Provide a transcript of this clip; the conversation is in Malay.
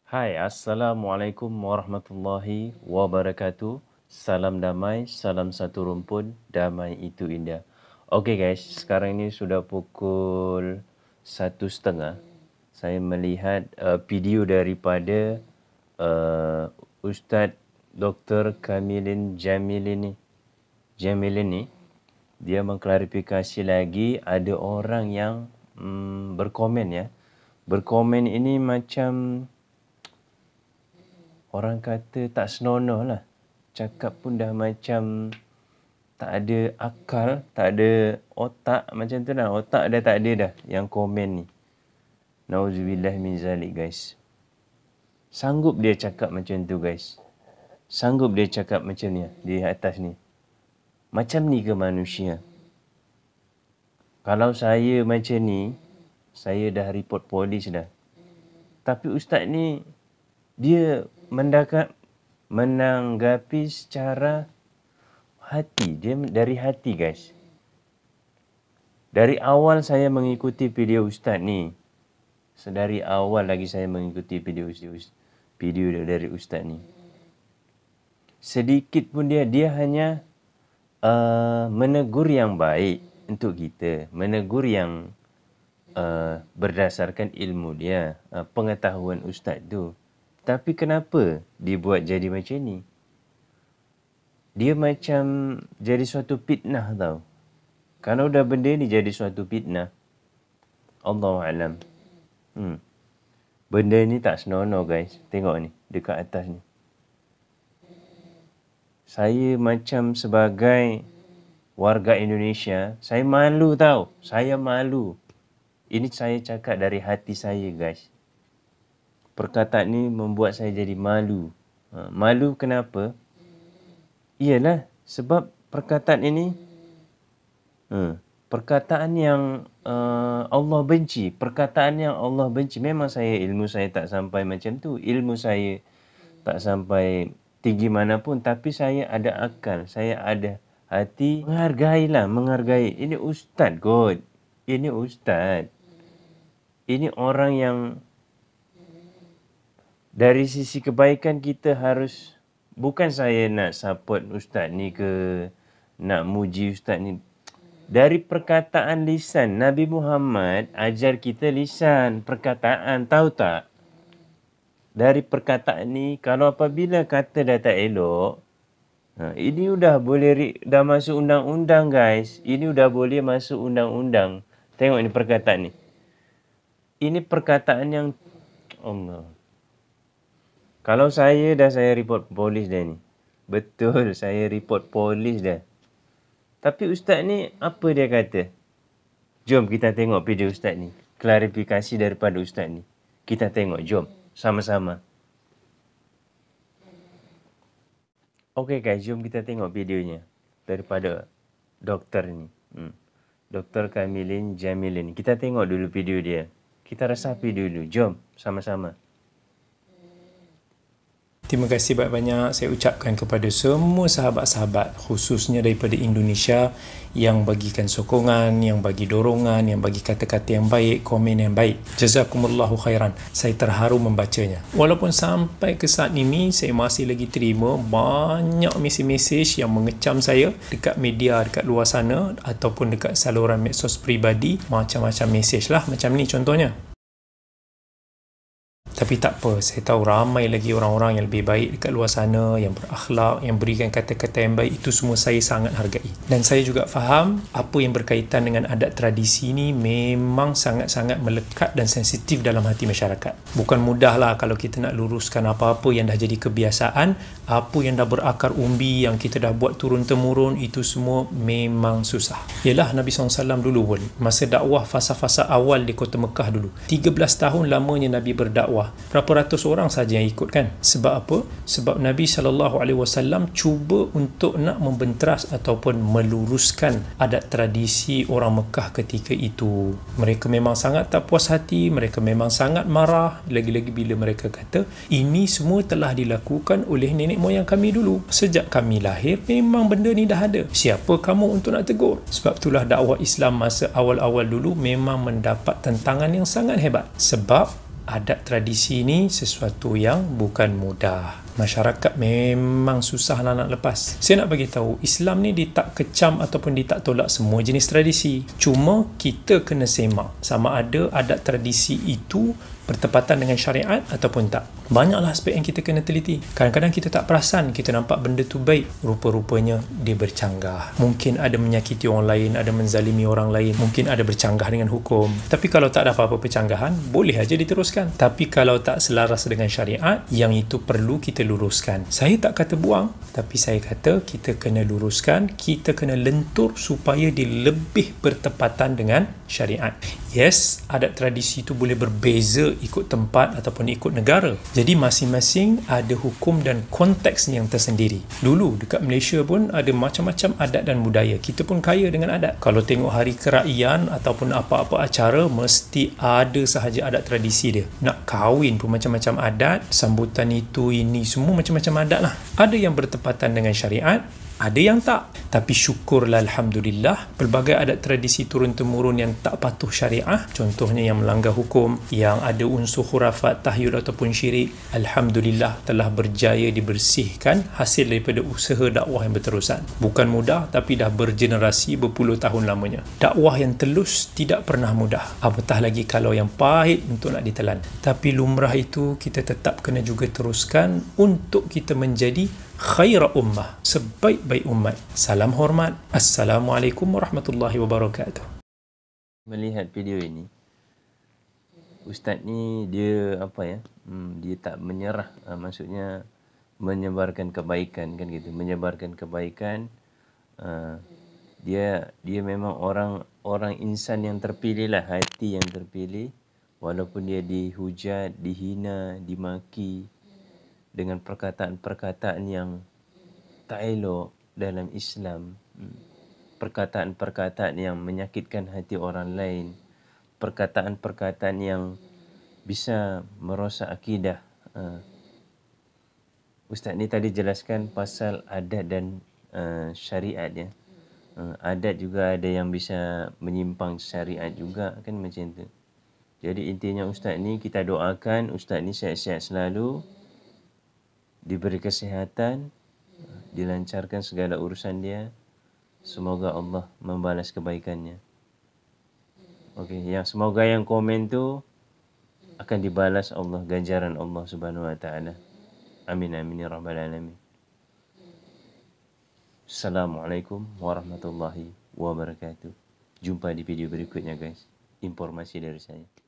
Hai, Assalamualaikum warahmatullahi wabarakatuh. Salam damai, salam satu rumpun, damai itu indah. Okey guys, sekarang ini sudah pukul 1:30. Saya melihat video daripada Ustaz Dr. Kamilin Jamilin ni. Dia mengklarifikasi lagi ada orang yang berkomen ya. Berkomen ini macam orang kata tak senonoh lah. Cakap pun dah macam tak ada akal, tak ada otak macam tu lah. Otak dah tak ada dah yang komen ni. Nauzubillah min zalik guys. Sanggup dia cakap macam tu guys. Sanggup dia cakap macam ni di atas ni. Macam ni ke manusia? Kalau saya macam ni, saya dah report polis dah. Tapi ustaz ni, dia menanggapi secara hati. Dia dari hati guys. Dari awal saya mengikuti video ustaz ni. Sedari awal lagi saya mengikuti video dari ustaz ni. Sedikit pun dia hanya menegur yang baik untuk kita. Menegur yang berdasarkan ilmu dia, pengetahuan ustaz tu. Tapi kenapa dibuat jadi macam ni? Dia macam jadi suatu fitnah tau. Kalau dah benda ni jadi suatu fitnah, Allahualam. Benda ni tak senonoh guys. Tengok ni, dekat atas ni. Saya macam sebagai warga Indonesia, saya malu tau. Saya malu. Ini saya cakap dari hati saya guys. Perkataan ni membuat saya jadi malu. Malu kenapa? Iyalah sebab perkataan ini perkataan yang Allah benci. Perkataan yang Allah benci. Memang ilmu saya tak sampai macam tu. Ilmu saya tak sampai tinggi mana pun. Tapi saya ada akal. Saya ada hati. Menghargai. Ini ustaz kot. Ini ustaz. Ini orang yang dari sisi kebaikan kita harus, bukan saya nak support ustaz ni ke, nak muji ustaz ni. Dari perkataan lisan, Nabi Muhammad ajar kita lisan, perkataan, tahu tak? Dari perkataan ni, kalau apabila kata dah tak elok, ini dah masuk undang-undang guys. Ini udah boleh masuk undang-undang. Tengok ni perkataan ni. Ini perkataan yang Allah. Kalau saya report polis dah ni. Betul, saya report polis dah. Tapi ustaz ni, apa dia kata? Jom kita tengok video ustaz ni. Klarifikasi daripada ustaz ni. Kita tengok, jom. Sama-sama. Okey guys, jom kita tengok videonya. Daripada doktor ni. Dr. Kamilin Jamilin. Kita tengok dulu video dia. Kita resapi dulu. Jom, sama-sama. Terima kasih banyak-banyak saya ucapkan kepada semua sahabat-sahabat khususnya daripada Indonesia yang bagikan sokongan, yang bagi dorongan, yang bagi kata-kata yang baik, komen yang baik. Jazakumullahu khairan. Saya terharu membacanya. Walaupun sampai ke saat ini saya masih lagi terima banyak mesej-mesej yang mengecam saya dekat media dekat luar sana ataupun dekat saluran medsos peribadi, macam-macam mesej lah macam ni contohnya. Tapi tak apa, saya tahu ramai lagi orang-orang yang lebih baik dekat luar sana, yang berakhlak, yang berikan kata-kata yang baik. Itu semua saya sangat hargai. Dan saya juga faham apa yang berkaitan dengan adat tradisi ini memang sangat-sangat melekat dan sensitif dalam hati masyarakat. Bukan mudahlah kalau kita nak luruskan apa-apa yang dah jadi kebiasaan, apa yang dah berakar umbi, yang kita dah buat turun-temurun, itu semua memang susah. Yalah, Nabi SAW dulu pun, masa dakwah fasa-fasa awal di kota Mekah dulu, 13 tahun lamanya Nabi berdakwah. Berapa ratus orang saja yang ikut kan? Sebab apa? Sebab Nabi SAW cuba untuk nak membenteras ataupun meluruskan adat tradisi orang Mekah ketika itu. Mereka memang sangat tak puas hati, mereka memang sangat marah, lagi-lagi bila mereka kata ini semua telah dilakukan oleh nenek moyang kami dulu. Sejak kami lahir memang benda ni dah ada. Siapa kamu untuk nak tegur? Sebab itulah dakwah Islam masa awal-awal dulu memang mendapat tentangan yang sangat hebat. Sebab adat tradisi ni sesuatu yang bukan mudah. Masyarakat memang susah nak lepas. Saya nak bagi tahu, Islam ni dia tak kecam ataupun dia tak tolak semua jenis tradisi. Cuma kita kena semak sama ada adat tradisi itu bertepatan dengan syariat ataupun tak. Banyaklah aspek yang kita kena teliti. Kadang-kadang kita tak perasan, kita nampak benda tu baik, rupa-rupanya dia bercanggah. Mungkin ada menyakiti orang lain, ada menzalimi orang lain, mungkin ada bercanggah dengan hukum. Tapi kalau tak ada apa-apa pencanggahan, boleh aja diteruskan. Tapi kalau tak selaras dengan syariat, yang itu perlu kita luruskan. Saya tak kata buang, tapi saya kata kita kena luruskan, kita kena lentur supaya dia lebih bertepatan dengan syariat. Yes, adat tradisi itu boleh berbeza ikut tempat ataupun ikut negara. Jadi masing-masing ada hukum dan konteks yang tersendiri. Dulu dekat Malaysia pun ada macam-macam adat dan budaya. Kita pun kaya dengan adat. Kalau tengok hari keraiyaan ataupun apa-apa acara, mesti ada sahaja adat tradisi dia. Nak kahwin pun macam-macam adat, sambutan itu, ini, semua macam-macam adat lah. Ada yang bertepatan dengan syariat, ada yang tak. Tapi syukurlah Alhamdulillah, pelbagai adat tradisi turun-temurun yang tak patuh syariah, contohnya yang melanggar hukum, yang ada unsur khurafat, tahyul ataupun syirik, Alhamdulillah telah berjaya dibersihkan hasil daripada usaha dakwah yang berterusan. Bukan mudah, tapi dah bergenerasi, berpuluh tahun lamanya. Dakwah yang telus tidak pernah mudah. Apatah lagi kalau yang pahit untuk nak ditelan. Tapi lumrah itu kita tetap kena juga teruskan untuk kita menjadi khaira ummah, sebaik-baik umat. Salam hormat. Assalamualaikum warahmatullahi wabarakatuh. Melihat video ini, Ustaz ni dia apa ya? Dia tak menyerah. Maksudnya menyebarkan kebaikan kan gitu. Menyebarkan kebaikan. Dia memang orang insan yang terpilih lah, hati yang terpilih. Walaupun dia dihujat, dihina, dimaki dengan perkataan-perkataan yang tak elok dalam Islam, perkataan-perkataan yang menyakitkan hati orang lain, perkataan-perkataan yang bisa merosak akidah. Ustaz ni tadi jelaskan pasal adat dan syariat ya. Adat juga ada yang bisa menyimpang syariat juga kan, macam tu. Jadi intinya Ustaz ni, kita doakan Ustaz ni sihat-sihat selalu, diberi kesihatan, dilancarkan segala urusan dia. Semoga Allah membalas kebaikannya. Okey, semoga yang komen tu akan dibalas Allah, ganjaran Allah Subhanahu wa taala. Amin amin ya rabbal alamin. Assalamualaikum warahmatullahi wabarakatuh. Jumpa di video berikutnya guys. Informasi dari saya.